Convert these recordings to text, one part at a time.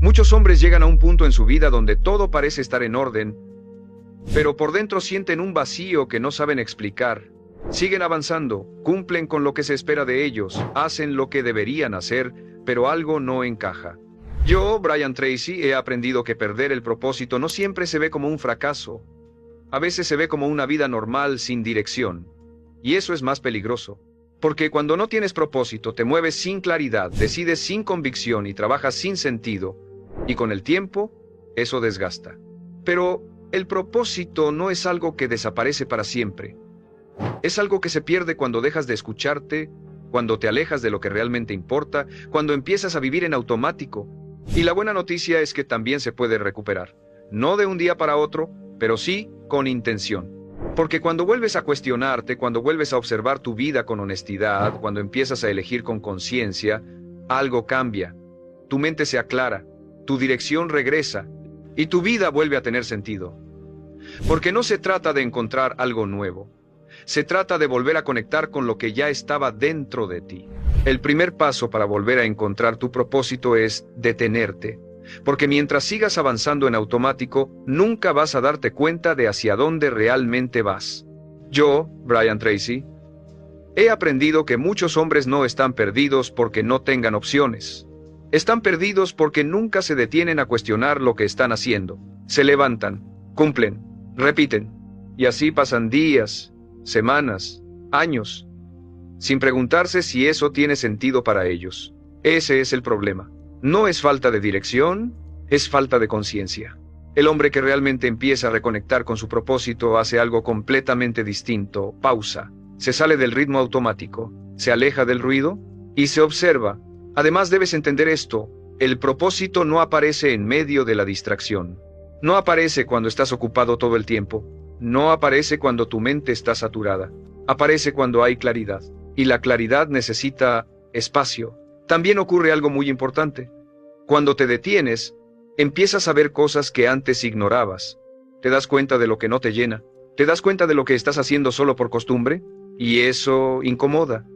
Muchos hombres llegan a un punto en su vida donde todo parece estar en orden, pero por dentro sienten un vacío que no saben explicar. Siguen avanzando, cumplen con lo que se espera de ellos, hacen lo que deberían hacer, pero algo no encaja. Yo, Brian Tracy, he aprendido que perder el propósito no siempre se ve como un fracaso. A veces se ve como una vida normal sin dirección. Y eso es más peligroso. Porque cuando no tienes propósito, te mueves sin claridad, decides sin convicción y trabajas sin sentido. Y con el tiempo, eso desgasta. Pero el propósito no es algo que desaparece para siempre. Es algo que se pierde cuando dejas de escucharte, cuando te alejas de lo que realmente importa, cuando empiezas a vivir en automático. Y la buena noticia es que también se puede recuperar. No de un día para otro, pero sí con intención. Porque cuando vuelves a cuestionarte, cuando vuelves a observar tu vida con honestidad, cuando empiezas a elegir con conciencia, algo cambia. Tu mente se aclara, tu dirección regresa y tu vida vuelve a tener sentido. Porque no se trata de encontrar algo nuevo. Se trata de volver a conectar con lo que ya estaba dentro de ti. El primer paso para volver a encontrar tu propósito es detenerte. Porque mientras sigas avanzando en automático, nunca vas a darte cuenta de hacia dónde realmente vas. Yo, Brian Tracy, he aprendido que muchos hombres no están perdidos porque no tengan opciones. Están perdidos porque nunca se detienen a cuestionar lo que están haciendo. Se levantan, cumplen, repiten, y así pasan días, semanas, años, sin preguntarse si eso tiene sentido para ellos. Ese es el problema. No es falta de dirección, es falta de conciencia. El hombre que realmente empieza a reconectar con su propósito hace algo completamente distinto, pausa, se sale del ritmo automático, se aleja del ruido y se observa. Además debes entender esto, el propósito no aparece en medio de la distracción. No aparece cuando estás ocupado todo el tiempo. No aparece cuando tu mente está saturada. Aparece cuando hay claridad. Y la claridad necesita espacio. También ocurre algo muy importante. Cuando te detienes, empiezas a ver cosas que antes ignorabas. Te das cuenta de lo que no te llena. Te das cuenta de lo que estás haciendo solo por costumbre. Y eso incomoda.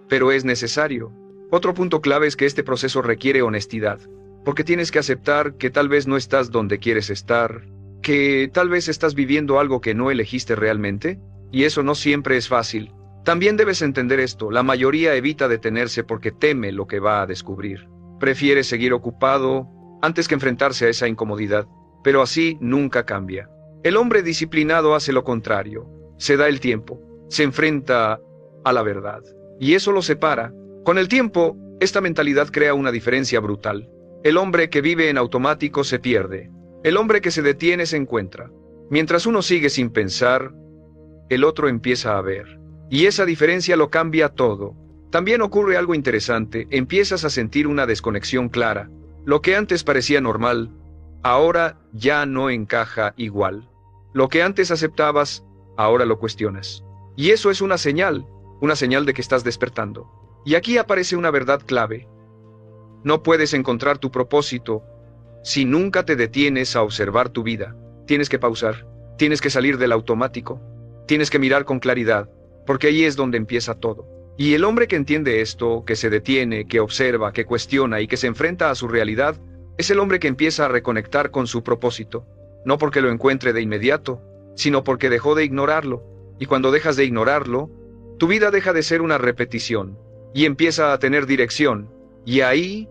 Pero es necesario. Otro punto clave es que este proceso requiere honestidad. Porque tienes que aceptar que tal vez no estás donde quieres estar. Que tal vez estás viviendo algo que no elegiste realmente. Y eso no siempre es fácil. También debes entender esto, la mayoría evita detenerse porque teme lo que va a descubrir. Prefiere seguir ocupado antes que enfrentarse a esa incomodidad, pero así nunca cambia. El hombre disciplinado hace lo contrario, se da el tiempo, se enfrenta a la verdad, y eso lo separa. Con el tiempo, esta mentalidad crea una diferencia brutal. El hombre que vive en automático se pierde, el hombre que se detiene se encuentra. Mientras uno sigue sin pensar, el otro empieza a ver. Y esa diferencia lo cambia todo. También ocurre algo interesante, empiezas a sentir una desconexión clara. Lo que antes parecía normal, ahora ya no encaja igual. Lo que antes aceptabas, ahora lo cuestionas. Y eso es una señal de que estás despertando. Y aquí aparece una verdad clave. No puedes encontrar tu propósito si nunca te detienes a observar tu vida. Tienes que pausar, tienes que salir del automático, tienes que mirar con claridad. Porque ahí es donde empieza todo. Y el hombre que entiende esto, que se detiene, que observa, que cuestiona y que se enfrenta a su realidad, es el hombre que empieza a reconectar con su propósito. No porque lo encuentre de inmediato, sino porque dejó de ignorarlo. Y cuando dejas de ignorarlo, tu vida deja de ser una repetición y empieza a tener dirección. Y ahí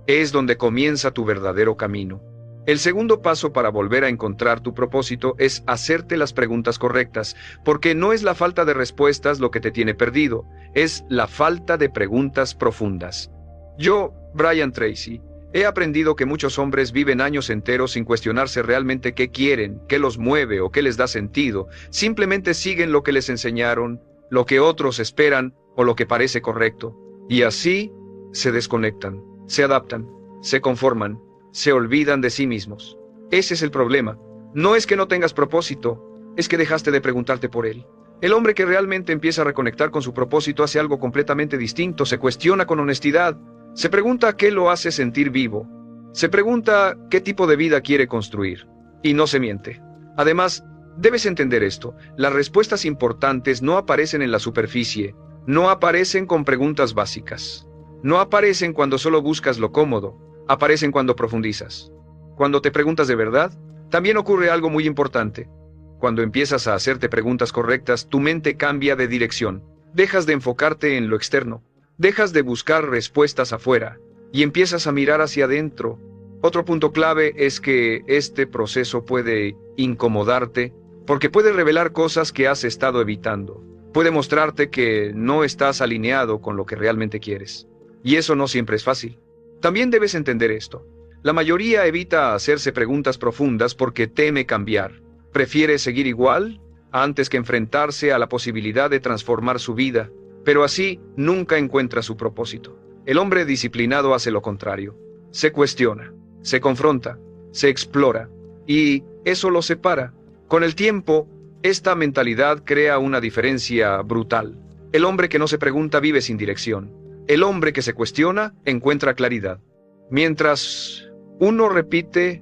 es donde comienza tu verdadero camino. El segundo paso para volver a encontrar tu propósito es hacerte las preguntas correctas, porque no es la falta de respuestas lo que te tiene perdido, es la falta de preguntas profundas. Yo, Brian Tracy, he aprendido que muchos hombres viven años enteros sin cuestionarse realmente qué quieren, qué los mueve o qué les da sentido, simplemente siguen lo que les enseñaron, lo que otros esperan o lo que parece correcto, y así se desconectan, se adaptan, se conforman, se olvidan de sí mismos. Ese es el problema. No es que no tengas propósito, es que dejaste de preguntarte por él. El hombre que realmente empieza a reconectar con su propósito hace algo completamente distinto, se cuestiona con honestidad, se pregunta qué lo hace sentir vivo, se pregunta qué tipo de vida quiere construir, y no se miente. Además, debes entender esto, las respuestas importantes no aparecen en la superficie, no aparecen con preguntas básicas, no aparecen cuando solo buscas lo cómodo, aparecen cuando profundizas. Cuando te preguntas de verdad, también ocurre algo muy importante. Cuando empiezas a hacerte preguntas correctas, tu mente cambia de dirección. Dejas de enfocarte en lo externo. Dejas de buscar respuestas afuera y empiezas a mirar hacia adentro. Otro punto clave es que este proceso puede incomodarte porque puede revelar cosas que has estado evitando. Puede mostrarte que no estás alineado con lo que realmente quieres. Y eso no siempre es fácil. También debes entender esto. La mayoría evita hacerse preguntas profundas porque teme cambiar. Prefiere seguir igual antes que enfrentarse a la posibilidad de transformar su vida, pero así nunca encuentra su propósito. El hombre disciplinado hace lo contrario. Se cuestiona, se confronta, se explora, y eso lo separa. Con el tiempo, esta mentalidad crea una diferencia brutal. El hombre que no se pregunta vive sin dirección. El hombre que se cuestiona encuentra claridad. Mientras uno repite,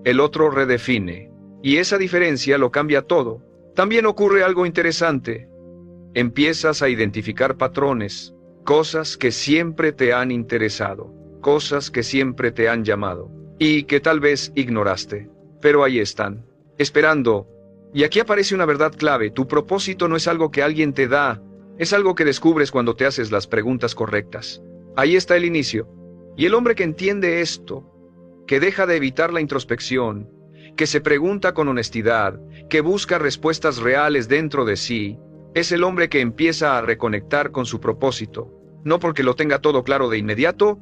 el otro redefine. Y esa diferencia lo cambia todo. También ocurre algo interesante. Empiezas a identificar patrones, cosas que siempre te han interesado, cosas que siempre te han llamado, y que tal vez ignoraste. Pero ahí están, esperando. Y aquí aparece una verdad clave. Tu propósito no es algo que alguien te da, es algo que descubres cuando te haces las preguntas correctas. Ahí está el inicio. Y el hombre que entiende esto, que deja de evitar la introspección, que se pregunta con honestidad, que busca respuestas reales dentro de sí, es el hombre que empieza a reconectar con su propósito, no porque lo tenga todo claro de inmediato,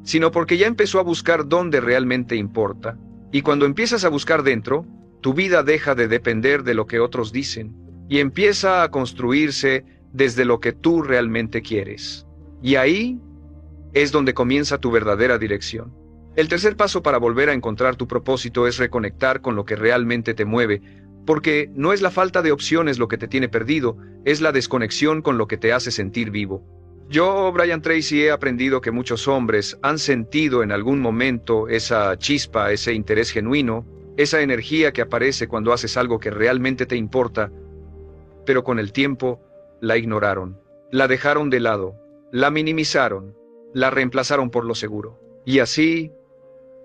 sino porque ya empezó a buscar dónde realmente importa. Y cuando empiezas a buscar dentro, tu vida deja de depender de lo que otros dicen, y empieza a construirse desde lo que tú realmente quieres. Y ahí es donde comienza tu verdadera dirección. El tercer paso para volver a encontrar tu propósito es reconectar con lo que realmente te mueve, porque no es la falta de opciones lo que te tiene perdido, es la desconexión con lo que te hace sentir vivo. Yo, Brian Tracy, he aprendido que muchos hombres han sentido en algún momento esa chispa, ese interés genuino, esa energía que aparece cuando haces algo que realmente te importa, pero con el tiempo la ignoraron, la dejaron de lado, la minimizaron, la reemplazaron por lo seguro, y así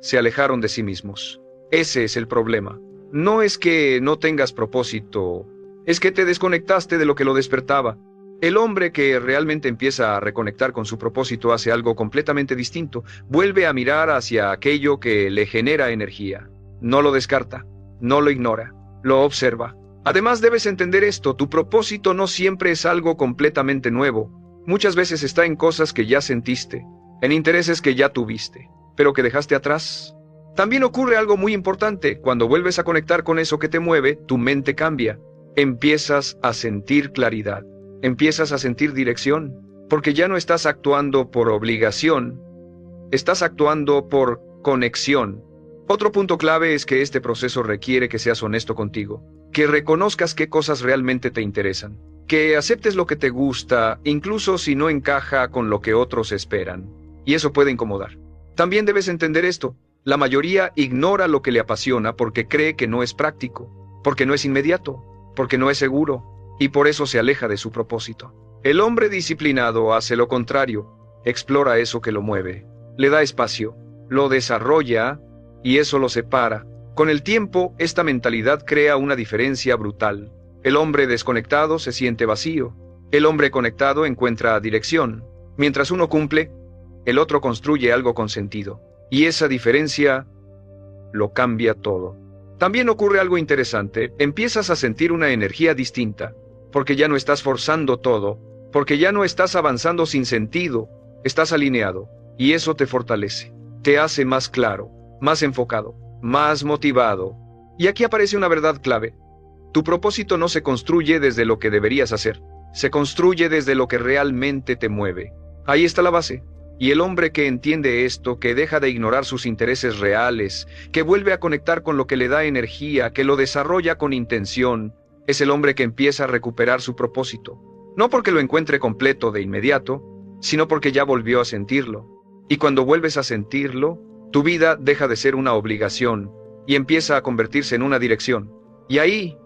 se alejaron de sí mismos. Ese es el problema. No es que no tengas propósito, es que te desconectaste de lo que lo despertaba. El hombre que realmente empieza a reconectar con su propósito hace algo completamente distinto. Vuelve a mirar hacia aquello que le genera energía. No lo descarta, no lo ignora, lo observa. Además debes entender esto, tu propósito no siempre es algo completamente nuevo. Muchas veces está en cosas que ya sentiste, en intereses que ya tuviste, pero que dejaste atrás. También ocurre algo muy importante. Cuando vuelves a conectar con eso que te mueve, tu mente cambia. Empiezas a sentir claridad. Empiezas a sentir dirección. Porque ya no estás actuando por obligación. Estás actuando por conexión. Otro punto clave es que este proceso requiere que seas honesto contigo. Que reconozcas qué cosas realmente te interesan. Que aceptes lo que te gusta, incluso si no encaja con lo que otros esperan. Y eso puede incomodar. También debes entender esto. La mayoría ignora lo que le apasiona porque cree que no es práctico, porque no es inmediato, porque no es seguro, y por eso se aleja de su propósito. El hombre disciplinado hace lo contrario, explora eso que lo mueve, le da espacio, lo desarrolla, y eso lo separa. Con el tiempo, esta mentalidad crea una diferencia brutal. El hombre desconectado se siente vacío, el hombre conectado encuentra dirección. Mientras uno cumple, el otro construye algo con sentido. Y esa diferencia lo cambia todo. También ocurre algo interesante. Empiezas a sentir una energía distinta, porque ya no estás forzando todo, porque ya no estás avanzando sin sentido, estás alineado, y eso te fortalece, te hace más claro, más enfocado, más motivado. Y aquí aparece una verdad clave. Tu propósito no se construye desde lo que deberías hacer, se construye desde lo que realmente te mueve. Ahí está la base. Y el hombre que entiende esto, que deja de ignorar sus intereses reales, que vuelve a conectar con lo que le da energía, que lo desarrolla con intención, es el hombre que empieza a recuperar su propósito. No porque lo encuentre completo de inmediato, sino porque ya volvió a sentirlo. Y cuando vuelves a sentirlo, tu vida deja de ser una obligación y empieza a convertirse en una dirección. Y ahí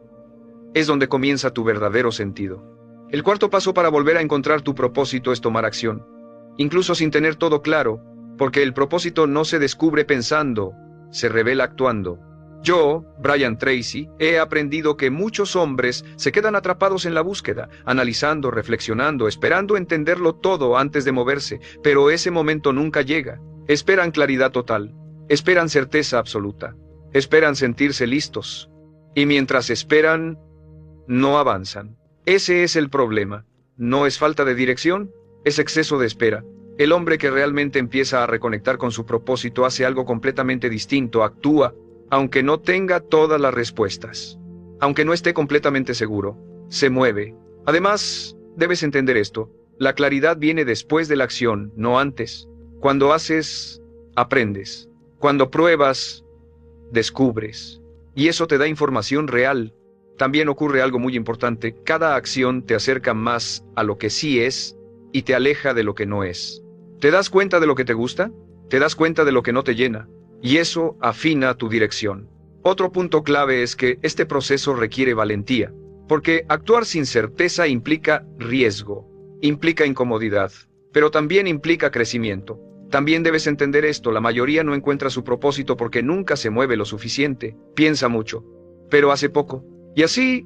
es donde comienza tu verdadero sentido. El cuarto paso para volver a encontrar tu propósito es tomar acción. Incluso sin tener todo claro, Porque el propósito no se descubre pensando, se revela actuando. Yo, Brian Tracy, he aprendido que muchos hombres se quedan atrapados en la búsqueda, analizando, reflexionando, esperando entenderlo todo antes de moverse, pero ese momento nunca llega. Esperan claridad total, esperan certeza absoluta, esperan sentirse listos. Y mientras esperan, no avanzan. Ese es el problema. No es falta de dirección, es exceso de espera. El hombre que realmente empieza a reconectar con su propósito hace algo completamente distinto, actúa, aunque no tenga todas las respuestas, aunque no esté completamente seguro, se mueve. Además, debes entender esto, la claridad viene después de la acción, no antes. Cuando haces, aprendes. Cuando pruebas, descubres. Y eso te da información real. También ocurre algo muy importante, cada acción te acerca más a lo que sí es y te aleja de lo que no es. ¿Te das cuenta de lo que te gusta? ¿Te das cuenta de lo que no te llena? Y eso afina tu dirección. Otro punto clave es que este proceso requiere valentía, porque actuar sin certeza implica riesgo, implica incomodidad, pero también implica crecimiento. También debes entender esto, la mayoría no encuentra su propósito porque nunca se mueve lo suficiente, piensa mucho, pero hace poco, y así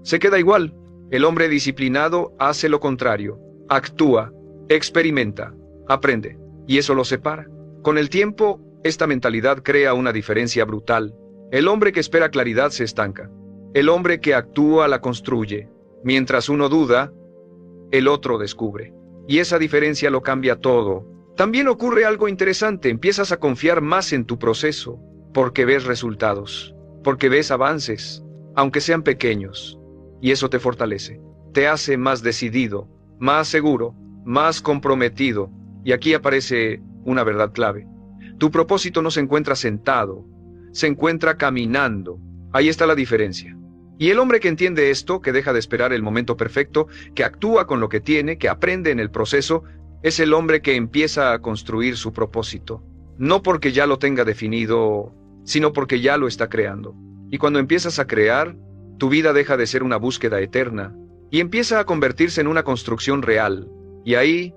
se queda igual. El hombre disciplinado hace lo contrario, actúa, experimenta, aprende, y eso lo separa. Con el tiempo, esta mentalidad crea una diferencia brutal. El hombre que espera claridad se estanca. El hombre que actúa la construye. Mientras uno duda, el otro descubre. Y esa diferencia lo cambia todo. También ocurre algo interesante, empiezas a confiar más en tu proceso, porque ves resultados, porque ves avances, aunque sean pequeños. Y eso te fortalece, te hace más decidido, más seguro, más comprometido. Y aquí aparece una verdad clave. Tu propósito no se encuentra sentado, se encuentra caminando. Ahí está la diferencia. Y el hombre que entiende esto, que deja de esperar el momento perfecto, que actúa con lo que tiene, que aprende en el proceso, es el hombre que empieza a construir su propósito. No porque ya lo tenga definido, sino porque ya lo está creando. Y cuando empiezas a crear, tu vida deja de ser una búsqueda eterna y empieza a convertirse en una construcción real. Y ahí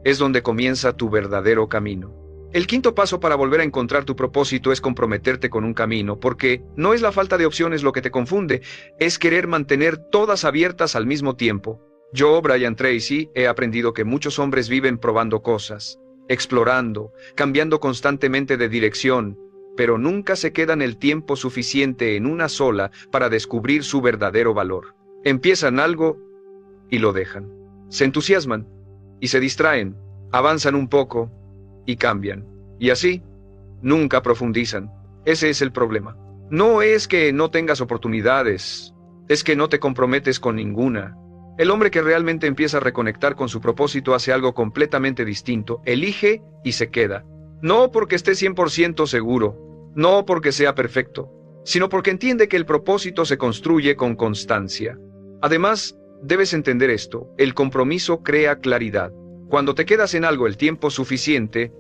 es donde comienza tu verdadero camino. El quinto paso para volver a encontrar tu propósito es comprometerte con un camino, porque no es la falta de opciones lo que te confunde, es querer mantener todas abiertas al mismo tiempo. Yo, Brian Tracy, he aprendido que muchos hombres viven probando cosas, explorando, cambiando constantemente de dirección, pero nunca se quedan el tiempo suficiente en una sola para descubrir su verdadero valor. Empiezan algo y lo dejan. Se entusiasman y se distraen, avanzan un poco y cambian. Y así, nunca profundizan. Ese es el problema. No es que no tengas oportunidades, es que no te comprometes con ninguna. El hombre que realmente empieza a reconectar con su propósito hace algo completamente distinto, elige y se queda. No porque esté 100% seguro, no porque sea perfecto, sino porque entiende que el propósito se construye con constancia. Además, debes entender esto, el compromiso crea claridad. Cuando te quedas en algo el tiempo suficiente,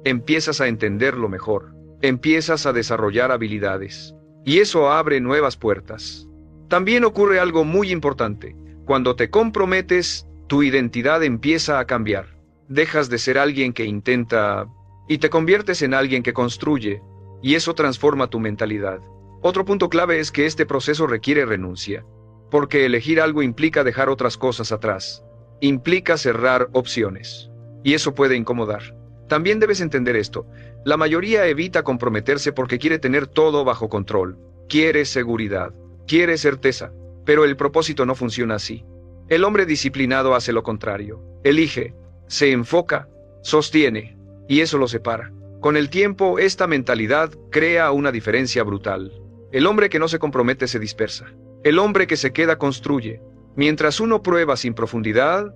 empiezas a entenderlo mejor, empiezas a desarrollar habilidades, y eso abre nuevas puertas. También ocurre algo muy importante. Cuando te comprometes, tu identidad empieza a cambiar. Dejas de ser alguien que intenta y te conviertes en alguien que construye, y eso transforma tu mentalidad. Otro punto clave es que este proceso requiere renuncia, porque elegir algo implica dejar otras cosas atrás. Implica cerrar opciones, y eso puede incomodar. También debes entender esto, la mayoría evita comprometerse porque quiere tener todo bajo control, quiere seguridad, quiere certeza, pero el propósito no funciona así. El hombre disciplinado hace lo contrario, elige, se enfoca, sostiene, y eso lo separa. Con el tiempo, esta mentalidad crea una diferencia brutal. El hombre que no se compromete se dispersa, el hombre que se queda construye. Mientras uno prueba sin profundidad,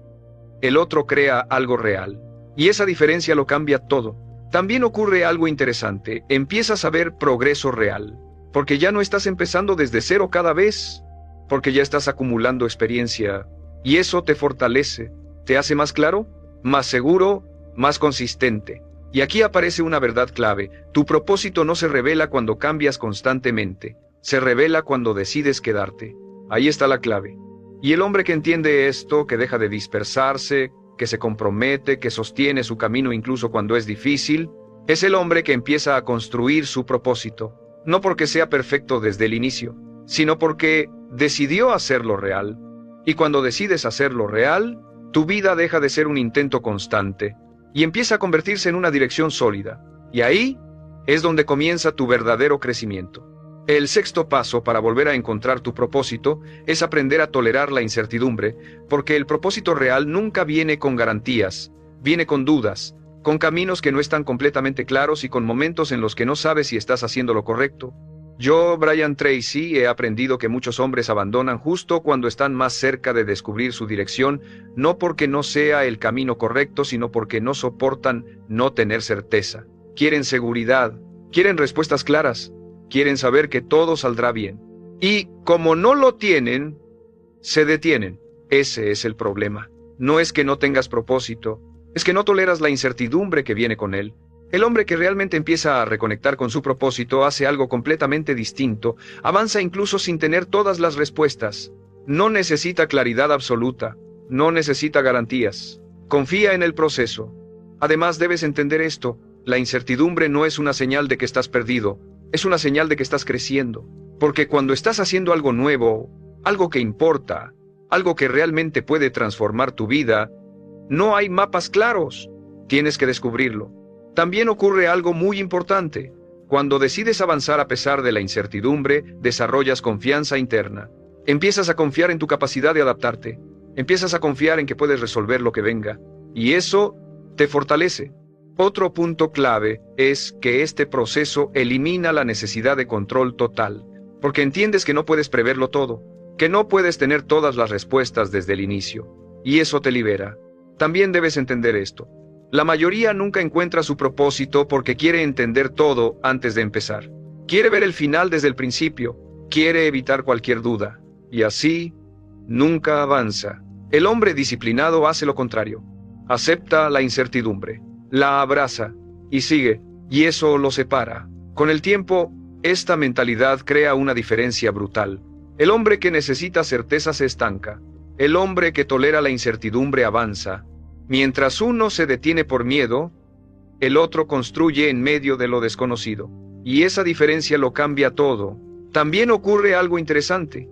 el otro crea algo real. Y esa diferencia lo cambia todo. También ocurre algo interesante, empiezas a ver progreso real. Porque ya no estás empezando desde cero cada vez, porque ya estás acumulando experiencia. Y eso te fortalece, te hace más claro, más seguro, más consistente. Y aquí aparece una verdad clave, tu propósito no se revela cuando cambias constantemente, se revela cuando decides quedarte. Ahí está la clave. Y el hombre que entiende esto, que deja de dispersarse, que se compromete, que sostiene su camino incluso cuando es difícil, es el hombre que empieza a construir su propósito, no porque sea perfecto desde el inicio, sino porque decidió hacerlo real. Y cuando decides hacerlo real, tu vida deja de ser un intento constante y empieza a convertirse en una dirección sólida. Y ahí es donde comienza tu verdadero crecimiento. El sexto paso para volver a encontrar tu propósito es aprender a tolerar la incertidumbre, porque el propósito real nunca viene con garantías, viene con dudas, con caminos que no están completamente claros y con momentos en los que no sabes si estás haciendo lo correcto. Yo, Brian Tracy, he aprendido que muchos hombres abandonan justo cuando están más cerca de descubrir su dirección, no porque no sea el camino correcto, sino porque no soportan no tener certeza. Quieren seguridad, quieren respuestas claras, quieren saber que todo saldrá bien. Y como no lo tienen, se detienen. Ese es el problema. No es que no tengas propósito, es que no toleras la incertidumbre que viene con él. El hombre que realmente empieza a reconectar con su propósito hace algo completamente distinto, avanza incluso sin tener todas las respuestas. No necesita claridad absoluta, no necesita garantías. Confía en el proceso. Además, debes entender esto: la incertidumbre no es una señal de que estás perdido, es una señal de que estás creciendo. Porque cuando estás haciendo algo nuevo, algo que importa, algo que realmente puede transformar tu vida, no hay mapas claros. Tienes que descubrirlo. También ocurre algo muy importante. Cuando decides avanzar a pesar de la incertidumbre, desarrollas confianza interna. Empiezas a confiar en tu capacidad de adaptarte. Empiezas a confiar en que puedes resolver lo que venga. Y eso te fortalece. Otro punto clave es que este proceso elimina la necesidad de control total, porque entiendes que no puedes preverlo todo, que no puedes tener todas las respuestas desde el inicio, y eso te libera. También debes entender esto: la mayoría nunca encuentra su propósito porque quiere entender todo antes de empezar. Quiere ver el final desde el principio, quiere evitar cualquier duda, y así nunca avanza. El hombre disciplinado hace lo contrario. Acepta la incertidumbre, la abraza y sigue, y eso lo separa. Con el tiempo, esta mentalidad crea una diferencia brutal. El hombre que necesita certeza se estanca. El hombre que tolera la incertidumbre avanza. Mientras uno se detiene por miedo, el otro construye en medio de lo desconocido. Y esa diferencia lo cambia todo. También ocurre algo interesante.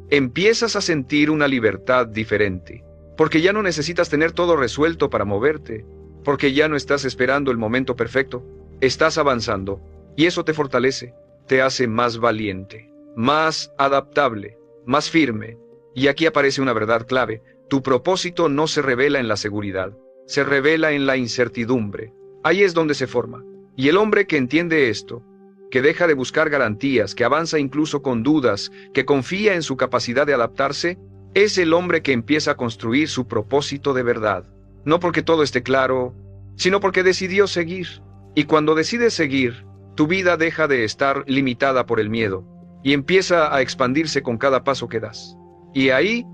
Empiezas a sentir una libertad diferente, porque ya no necesitas tener todo resuelto para moverte, porque ya no estás esperando el momento perfecto, estás avanzando, y eso te fortalece, te hace más valiente, más adaptable, más firme. Y aquí aparece una verdad clave: tu propósito no se revela en la seguridad, se revela en la incertidumbre. Ahí es donde se forma. Y el hombre que entiende esto, que deja de buscar garantías, que avanza incluso con dudas, que confía en su capacidad de adaptarse, es el hombre que empieza a construir su propósito de verdad. No porque todo esté claro, sino porque decidió seguir. Y cuando decides seguir, tu vida deja de estar limitada por el miedo, y empieza a expandirse con cada paso que das. Y ahí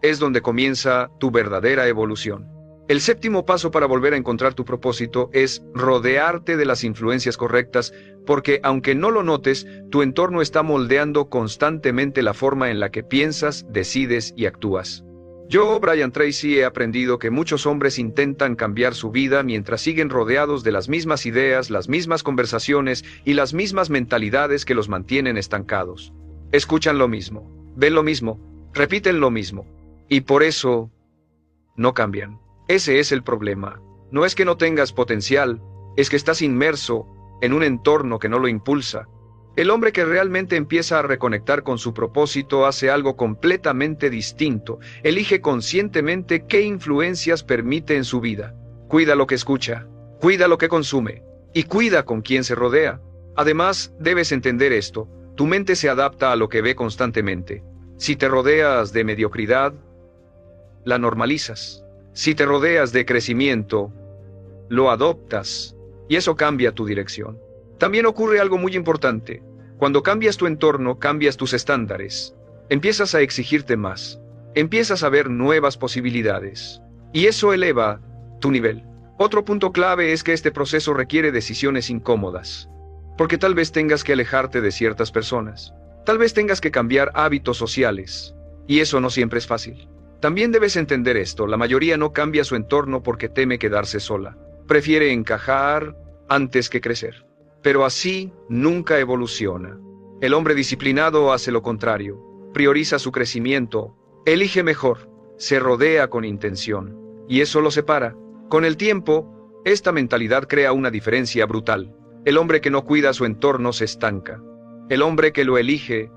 es donde comienza tu verdadera evolución. El séptimo paso para volver a encontrar tu propósito es rodearte de las influencias correctas, porque aunque no lo notes, tu entorno está moldeando constantemente la forma en la que piensas, decides y actúas. Yo, Brian Tracy, he aprendido que muchos hombres intentan cambiar su vida mientras siguen rodeados de las mismas ideas, las mismas conversaciones y las mismas mentalidades que los mantienen estancados. Escuchan lo mismo, ven lo mismo, repiten lo mismo, y por eso no cambian. Ese es el problema. No es que no tengas potencial, es que estás inmerso en un entorno que no lo impulsa. El hombre que realmente empieza a reconectar con su propósito hace algo completamente distinto. Elige conscientemente qué influencias permite en su vida. Cuida lo que escucha, cuida lo que consume, y cuida con quién se rodea. Además, debes entender esto: tu mente se adapta a lo que ve constantemente. Si te rodeas de mediocridad, la normalizas. Si te rodeas de crecimiento, lo adoptas, y eso cambia tu dirección. También ocurre algo muy importante. Cuando cambias tu entorno, cambias tus estándares. Empiezas a exigirte más. Empiezas a ver nuevas posibilidades. Y eso eleva tu nivel. Otro punto clave es que este proceso requiere decisiones incómodas. Porque tal vez tengas que alejarte de ciertas personas. Tal vez tengas que cambiar hábitos sociales. Y eso no siempre es fácil. También debes entender esto, la mayoría no cambia su entorno porque teme quedarse sola. Prefiere encajar antes que crecer. Pero así nunca evoluciona. El hombre disciplinado hace lo contrario. Prioriza su crecimiento, elige mejor, se rodea con intención. Y eso lo separa. Con el tiempo, esta mentalidad crea una diferencia brutal. El hombre que no cuida su entorno se estanca. El hombre que lo elige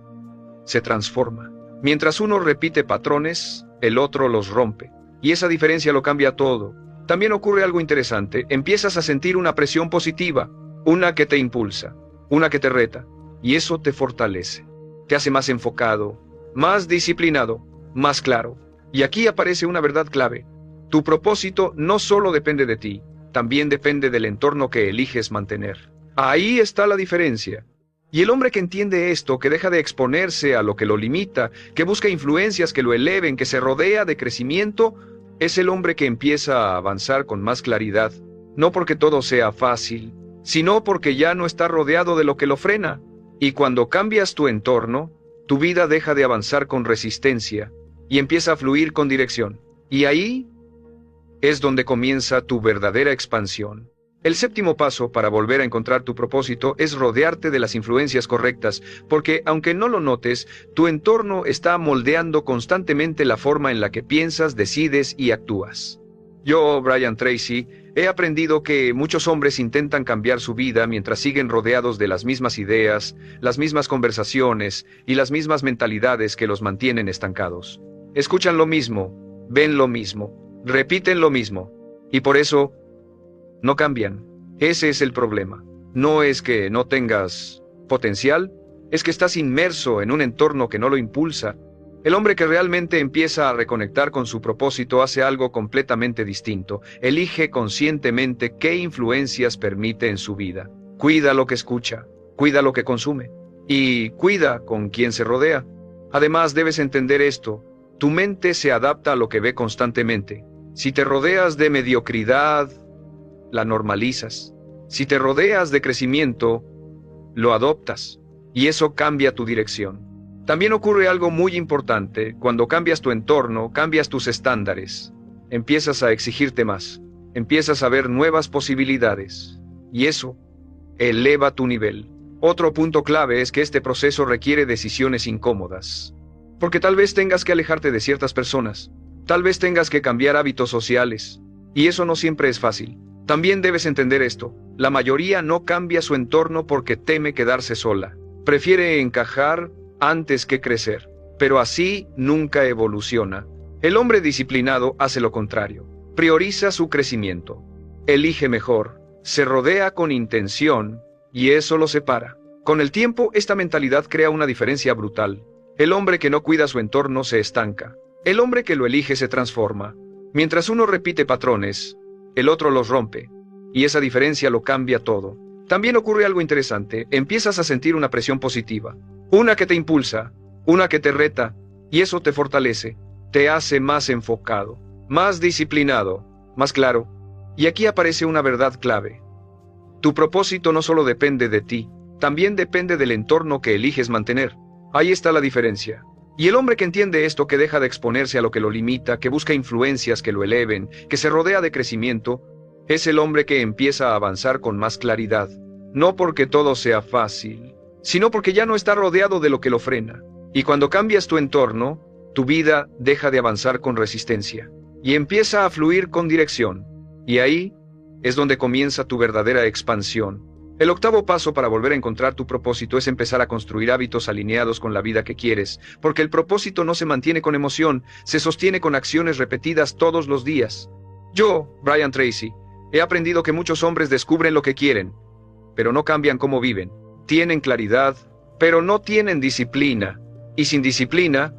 se transforma. Mientras uno repite patrones, el otro los rompe. Y esa diferencia lo cambia todo. También ocurre algo interesante. Empiezas a sentir una presión positiva, una que te impulsa, una que te reta. Y eso te fortalece. Te hace más enfocado, más disciplinado, más claro. Y aquí aparece una verdad clave. Tu propósito no solo depende de ti, también depende del entorno que eliges mantener. Ahí está la diferencia. Y el hombre que entiende esto, que deja de exponerse a lo que lo limita, que busca influencias que lo eleven, que se rodea de crecimiento, es el hombre que empieza a avanzar con más claridad, no porque todo sea fácil, sino porque ya no está rodeado de lo que lo frena. Y cuando cambias tu entorno, tu vida deja de avanzar con resistencia y empieza a fluir con dirección. Y ahí es donde comienza tu verdadera expansión. El séptimo paso para volver a encontrar tu propósito es rodearte de las influencias correctas, porque aunque no lo notes, tu entorno está moldeando constantemente la forma en la que piensas, decides y actúas. Yo, Brian Tracy, he aprendido que muchos hombres intentan cambiar su vida mientras siguen rodeados de las mismas ideas, las mismas conversaciones y las mismas mentalidades que los mantienen estancados. Escuchan lo mismo, ven lo mismo, repiten lo mismo, y por eso no cambian. Ese es el problema. No es que no tengas potencial, es que estás inmerso en un entorno que no lo impulsa. El hombre que realmente empieza a reconectar con su propósito hace algo completamente distinto. Elige conscientemente qué influencias permite en su vida. Cuida lo que escucha, cuida lo que consume y cuida con quién se rodea. Además, debes entender esto. Tu mente se adapta a lo que ve constantemente. Si te rodeas de mediocridad, la normalizas. Si te rodeas de crecimiento, lo adoptas. Y eso cambia tu dirección. También ocurre algo muy importante. Cuando cambias tu entorno, cambias tus estándares. Empiezas a exigirte más. Empiezas a ver nuevas posibilidades. Y eso eleva tu nivel. Otro punto clave es que este proceso requiere decisiones incómodas. Porque tal vez tengas que alejarte de ciertas personas. Tal vez tengas que cambiar hábitos sociales. Y eso no siempre es fácil. También debes entender esto. La mayoría no cambia su entorno porque teme quedarse sola. Prefiere encajar antes que crecer. Pero así nunca evoluciona. El hombre disciplinado hace lo contrario. Prioriza su crecimiento. Elige mejor. Se rodea con intención. Y eso lo separa. Con el tiempo, esta mentalidad crea una diferencia brutal. El hombre que no cuida su entorno se estanca. El hombre que lo elige se transforma. Mientras uno repite patrones, el otro los rompe. Y esa diferencia lo cambia todo. También ocurre algo interesante. Empiezas a sentir una presión positiva. Una que te impulsa, una que te reta, y eso te fortalece. Te hace más enfocado, más disciplinado, más claro. Y aquí aparece una verdad clave. Tu propósito no solo depende de ti, también depende del entorno que eliges mantener. Ahí está la diferencia. Y el hombre que entiende esto, que deja de exponerse a lo que lo limita, que busca influencias que lo eleven, que se rodea de crecimiento, es el hombre que empieza a avanzar con más claridad. No porque todo sea fácil, sino porque ya no está rodeado de lo que lo frena. Y cuando cambias tu entorno, tu vida deja de avanzar con resistencia y empieza a fluir con dirección. Y ahí es donde comienza tu verdadera expansión. El octavo paso para volver a encontrar tu propósito es empezar a construir hábitos alineados con la vida que quieres, porque el propósito no se mantiene con emoción, se sostiene con acciones repetidas todos los días. Yo, Brian Tracy, he aprendido que muchos hombres descubren lo que quieren, pero no cambian cómo viven. Tienen claridad, pero no tienen disciplina. Y sin disciplina,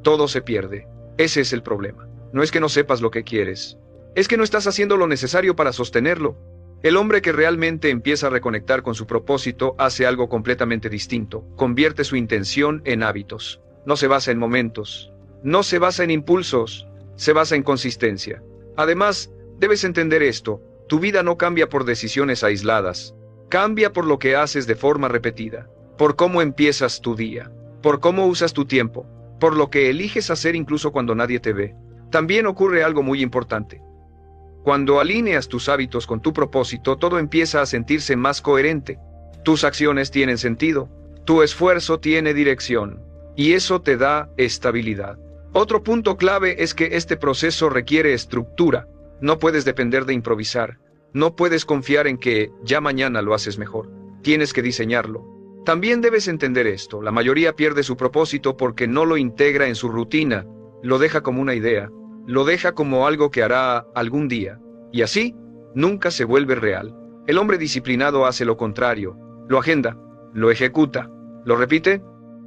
todo se pierde. Ese es el problema. No es que no sepas lo que quieres, es que no estás haciendo lo necesario para sostenerlo. El hombre que realmente empieza a reconectar con su propósito hace algo completamente distinto. Convierte su intención en hábitos. No se basa en momentos. No se basa en impulsos. Se basa en consistencia. Además, debes entender esto. Tu vida no cambia por decisiones aisladas. Cambia por lo que haces de forma repetida. Por cómo empiezas tu día. Por cómo usas tu tiempo. por lo que eliges hacer incluso cuando nadie te ve. También ocurre algo muy importante. Cuando alineas tus hábitos con tu propósito, todo empieza a sentirse más coherente. Tus acciones tienen sentido, tu esfuerzo tiene dirección, y eso te da estabilidad. Otro punto clave es que este proceso requiere estructura. No puedes depender de improvisar. No puedes confiar en que ya mañana lo haces mejor. Tienes que diseñarlo. También debes entender esto. La mayoría pierde su propósito porque no lo integra en su rutina. Lo deja como una idea. Lo deja como algo que hará algún día. Y así, nunca se vuelve real. El hombre disciplinado hace lo contrario. Lo agenda, lo ejecuta, lo repite,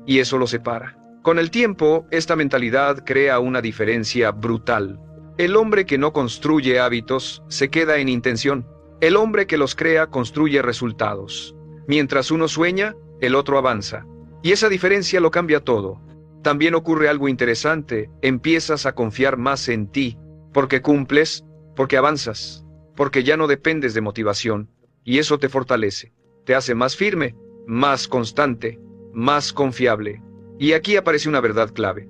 y eso lo separa. Con el tiempo, esta mentalidad crea una diferencia brutal. El hombre que no construye hábitos se queda en intención. El hombre que los crea construye resultados. Mientras uno sueña, el otro avanza. Y esa diferencia lo cambia todo. También ocurre algo interesante. Empiezas a confiar más en ti, porque cumples, porque avanzas, porque ya no dependes de motivación. Y eso te fortalece. Te hace más firme, más constante, más confiable. Y aquí aparece una verdad clave.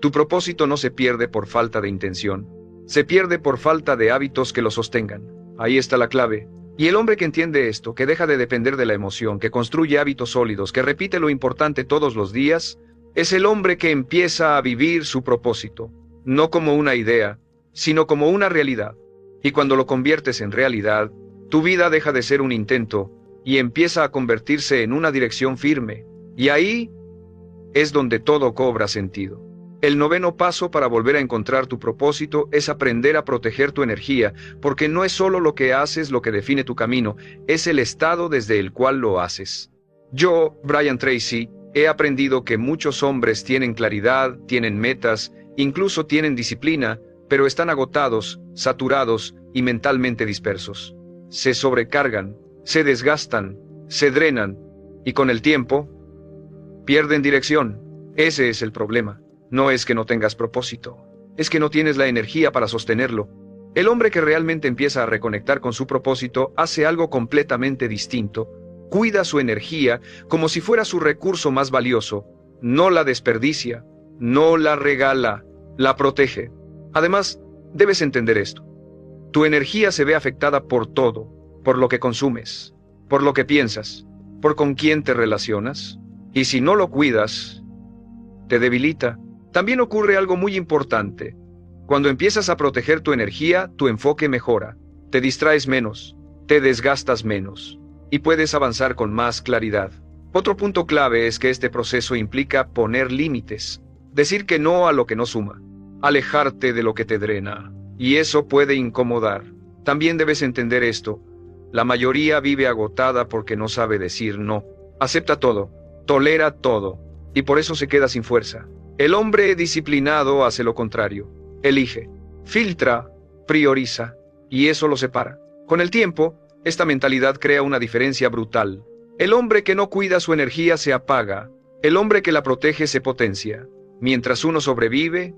Tu propósito no se pierde por falta de intención. Se pierde por falta de hábitos que lo sostengan. Ahí está la clave. Y el hombre que entiende esto, que deja de depender de la emoción, que construye hábitos sólidos, que repite lo importante todos los días, es el hombre que empieza a vivir su propósito. No como una idea, sino como una realidad. Y cuando lo conviertes en realidad, tu vida deja de ser un intento y empieza a convertirse en una dirección firme. Y ahí es donde todo cobra sentido. El noveno paso para volver a encontrar tu propósito es aprender a proteger tu energía, porque no es solo lo que haces lo que define tu camino, es el estado desde el cual lo haces. Yo, Brian Tracy, he aprendido que muchos hombres tienen claridad, tienen metas, incluso tienen disciplina, pero están agotados, saturados y mentalmente dispersos. Se sobrecargan, se desgastan, se drenan, y con el tiempo, pierden dirección. Ese es el problema. No es que no tengas propósito, es que no tienes la energía para sostenerlo. El hombre que realmente empieza a reconectar con su propósito hace algo completamente distinto. Cuida su energía como si fuera su recurso más valioso. No la desperdicia, no la regala, la protege. Además, debes entender esto. Tu energía se ve afectada por todo, por lo que consumes, por lo que piensas, por con quién te relacionas. Y si no lo cuidas, te debilita. También ocurre algo muy importante. Cuando empiezas a proteger tu energía, tu enfoque mejora. Te distraes menos, te desgastas menos, y puedes avanzar con más claridad. Otro punto clave es que este proceso implica poner límites. Decir que no a lo que no suma. Alejarte de lo que te drena. Y eso puede incomodar. También debes entender esto. La mayoría vive agotada porque no sabe decir no. Acepta todo, tolera todo, y por eso se queda sin fuerza. El hombre disciplinado hace lo contrario. Elige, filtra, prioriza, y eso lo separa. Con el tiempo, esta mentalidad crea una diferencia brutal. El hombre que no cuida su energía se apaga. El hombre que la protege se potencia. Mientras uno sobrevive,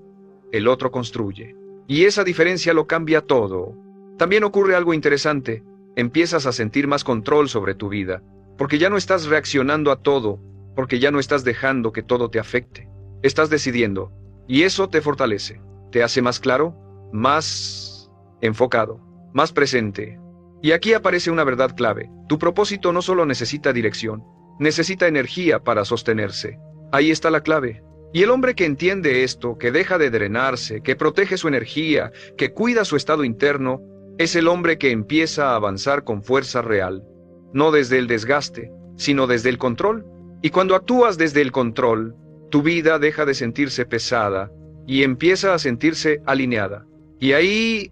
el otro construye. Y esa diferencia lo cambia todo. También ocurre algo interesante. Empiezas a sentir más control sobre tu vida, porque ya no estás reaccionando a todo, porque ya no estás dejando que todo te afecte. Estás decidiendo, y eso te fortalece, te hace más claro, más enfocado, más presente. Y aquí aparece una verdad clave. Tu propósito no solo necesita dirección, necesita energía para sostenerse. Ahí está la clave. Y el hombre que entiende esto, que deja de drenarse, que protege su energía, que cuida su estado interno, es el hombre que empieza a avanzar con fuerza real. No desde el desgaste, sino desde el control. Y cuando actúas desde el control, tu vida deja de sentirse pesada y empieza a sentirse alineada. Y ahí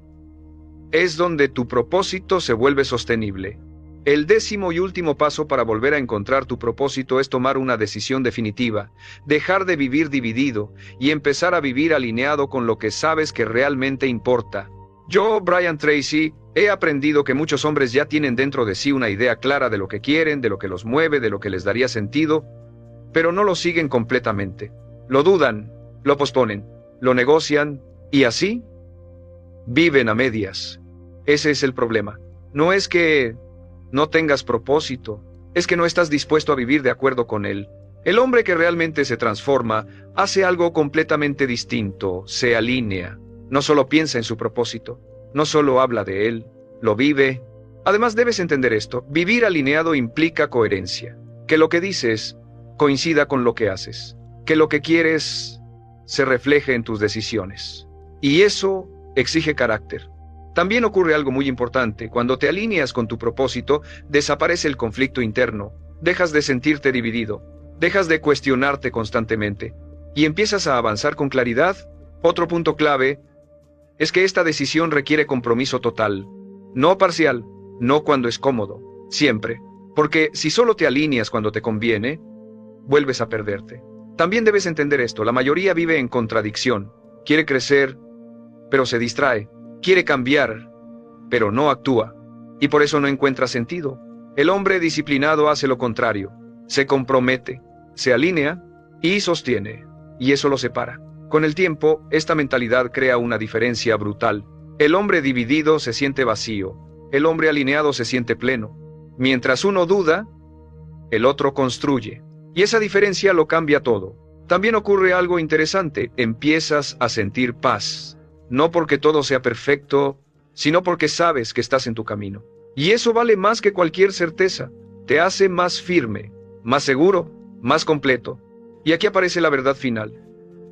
es donde tu propósito se vuelve sostenible. El 10º y último paso para volver a encontrar tu propósito es tomar una decisión definitiva, dejar de vivir dividido y empezar a vivir alineado con lo que sabes que realmente importa. Yo, Brian Tracy, he aprendido que muchos hombres ya tienen dentro de sí una idea clara de lo que quieren, de lo que los mueve, de lo que les daría sentido, pero no lo siguen completamente. Lo dudan, lo posponen, lo negocian, y así viven a medias. Ese es el problema. No es que no tengas propósito, es que no estás dispuesto a vivir de acuerdo con él. El hombre que realmente se transforma hace algo completamente distinto, se alinea. No solo piensa en su propósito, no solo habla de él, lo vive. Además debes entender esto, vivir alineado implica coherencia. Que lo que dices coincida con lo que haces. Que lo que quieres se refleje en tus decisiones. Y eso exige carácter. También ocurre algo muy importante. Cuando te alineas con tu propósito, desaparece el conflicto interno. Dejas de sentirte dividido. Dejas de cuestionarte constantemente. Y empiezas a avanzar con claridad. Otro punto clave es que esta decisión requiere compromiso total. No parcial. No cuando es cómodo. Siempre. Porque si solo te alineas cuando te conviene, vuelves a perderte. También debes entender esto. La mayoría vive en contradicción. Quiere crecer, pero se distrae. Quiere cambiar, pero no actúa. Y por eso no encuentra sentido. El hombre disciplinado hace lo contrario. Se compromete, se alinea y sostiene. Y eso lo separa. Con el tiempo, esta mentalidad crea una diferencia brutal. El hombre dividido se siente vacío. El hombre alineado se siente pleno. Mientras uno duda, el otro construye. Y esa diferencia lo cambia todo. También ocurre algo interesante. Empiezas a sentir paz. No porque todo sea perfecto, sino porque sabes que estás en tu camino. Y eso vale más que cualquier certeza. Te hace más firme, más seguro, más completo. Y aquí aparece la verdad final.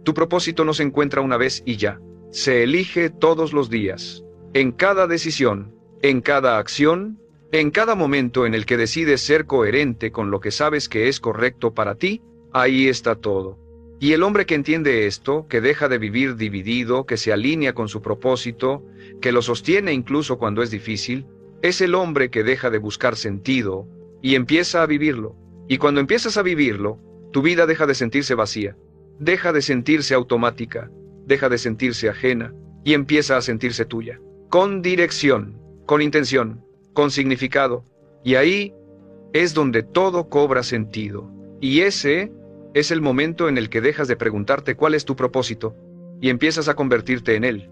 Tu propósito no se encuentra una vez y ya. Se elige todos los días. En cada decisión, en cada acción, en cada momento en el que decides ser coherente con lo que sabes que es correcto para ti, ahí está todo. Y el hombre que entiende esto, que deja de vivir dividido, que se alinea con su propósito, que lo sostiene incluso cuando es difícil, es el hombre que deja de buscar sentido y empieza a vivirlo. Y cuando empiezas a vivirlo, tu vida deja de sentirse vacía, deja de sentirse automática, deja de sentirse ajena y empieza a sentirse tuya. Con dirección, con intención, con significado. Y ahí es donde todo cobra sentido. Y ese es el momento en el que dejas de preguntarte cuál es tu propósito y empiezas a convertirte en él.